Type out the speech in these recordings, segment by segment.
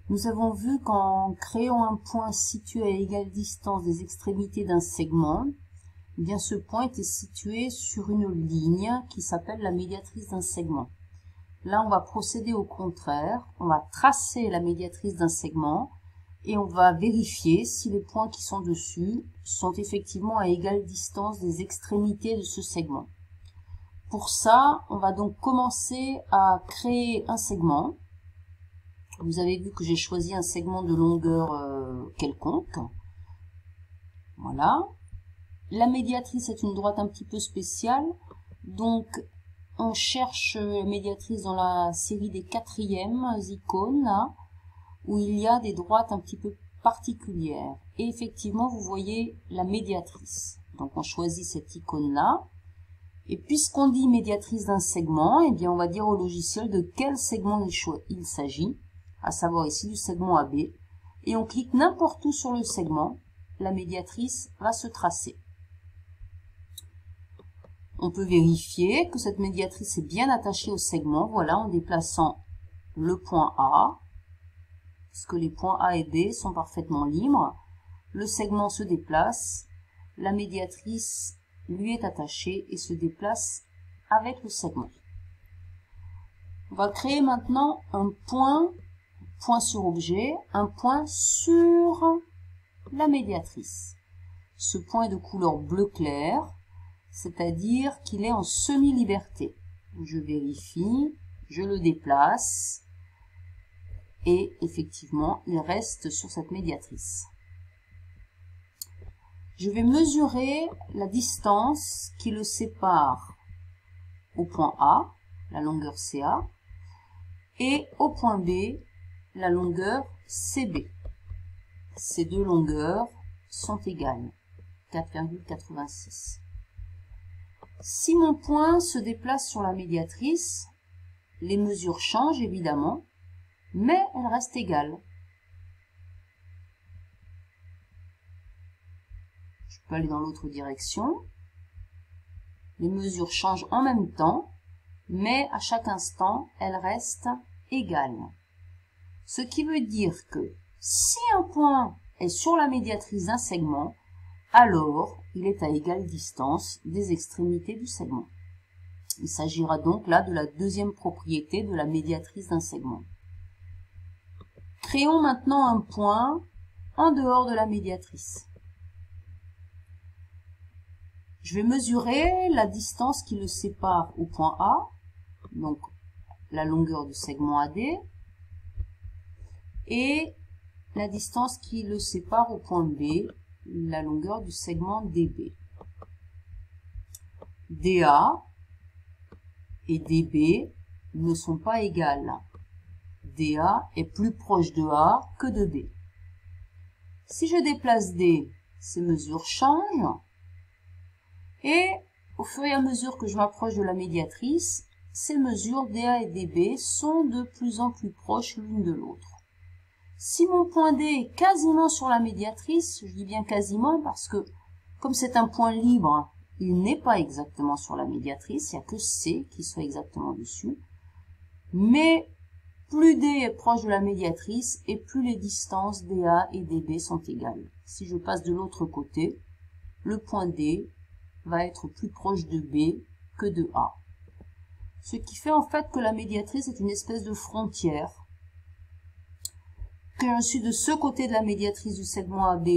Nous avons vu qu'en créant un point situé à égale distance des extrémités d'un segment, eh bien ce point était situé sur une ligne qui s'appelle la médiatrice d'un segment. Là, on va procéder au contraire. On va tracer la médiatrice d'un segment et on va vérifier si les points qui sont dessus sont effectivement à égale distance des extrémités de ce segment. Pour ça, on va donc commencer à créer un segment. Vous avez vu que j'ai choisi un segment de longueur quelconque. Voilà. La médiatrice est une droite un petit peu spéciale. Donc, on cherche la médiatrice dans la série des quatrièmes icônes, là, où il y a des droites un petit peu particulières. Et effectivement, vous voyez la médiatrice. Donc, on choisit cette icône-là. Et puisqu'on dit médiatrice d'un segment, eh bien, on va dire au logiciel de quel segment il s'agit, à savoir ici du segment AB. Et on clique n'importe où sur le segment, la médiatrice va se tracer. On peut vérifier que cette médiatrice est bien attachée au segment, voilà, en déplaçant le point A, puisque les points A et B sont parfaitement libres. Le segment se déplace, la médiatrice lui est attachée et se déplace avec le segment. On va créer maintenant un point sur objet, un point sur la médiatrice. Ce point est de couleur bleu clair, c'est-à-dire qu'il est en semi-liberté. Je vérifie, je le déplace et effectivement, il reste sur cette médiatrice. Je vais mesurer la distance qui le sépare au point A, la longueur CA, et au point B, la longueur CB. Ces deux longueurs sont égales, 4,86. Si mon point se déplace sur la médiatrice, les mesures changent évidemment, mais elles restent égales. Je peux aller dans l'autre direction. Les mesures changent en même temps, mais à chaque instant, elles restent égales. Ce qui veut dire que si un point est sur la médiatrice d'un segment, alors il est à égale distance des extrémités du segment. Il s'agira donc là de la deuxième propriété de la médiatrice d'un segment. Créons maintenant un point en dehors de la médiatrice. Je vais mesurer la distance qui le sépare au point A, donc la longueur du segment AD, et la distance qui le sépare au point B, la longueur du segment DB. DA et DB ne sont pas égales. DA est plus proche de A que de B. Si je déplace D, ces mesures changent. Et au fur et à mesure que je m'approche de la médiatrice, ces mesures DA et DB sont de plus en plus proches l'une de l'autre. Si mon point D est quasiment sur la médiatrice, je dis bien quasiment parce que comme c'est un point libre, il n'est pas exactement sur la médiatrice, il n'y a que C qui soit exactement dessus. Mais plus D est proche de la médiatrice et plus les distances DA et DB sont égales. Si je passe de l'autre côté, le point D va être plus proche de B que de A. Ce qui fait en fait que la médiatrice est une espèce de frontière. Quand je suis de ce côté de la médiatrice du segment AB,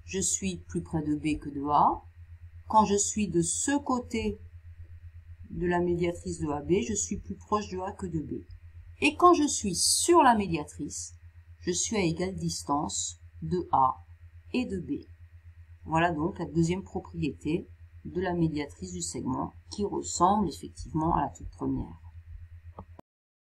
je suis plus près de B que de A. Quand je suis de ce côté de la médiatrice de AB, je suis plus proche de A que de B. Et quand je suis sur la médiatrice, je suis à égale distance de A et de B. Voilà donc la deuxième propriété de la médiatrice du segment qui ressemble effectivement à la toute première.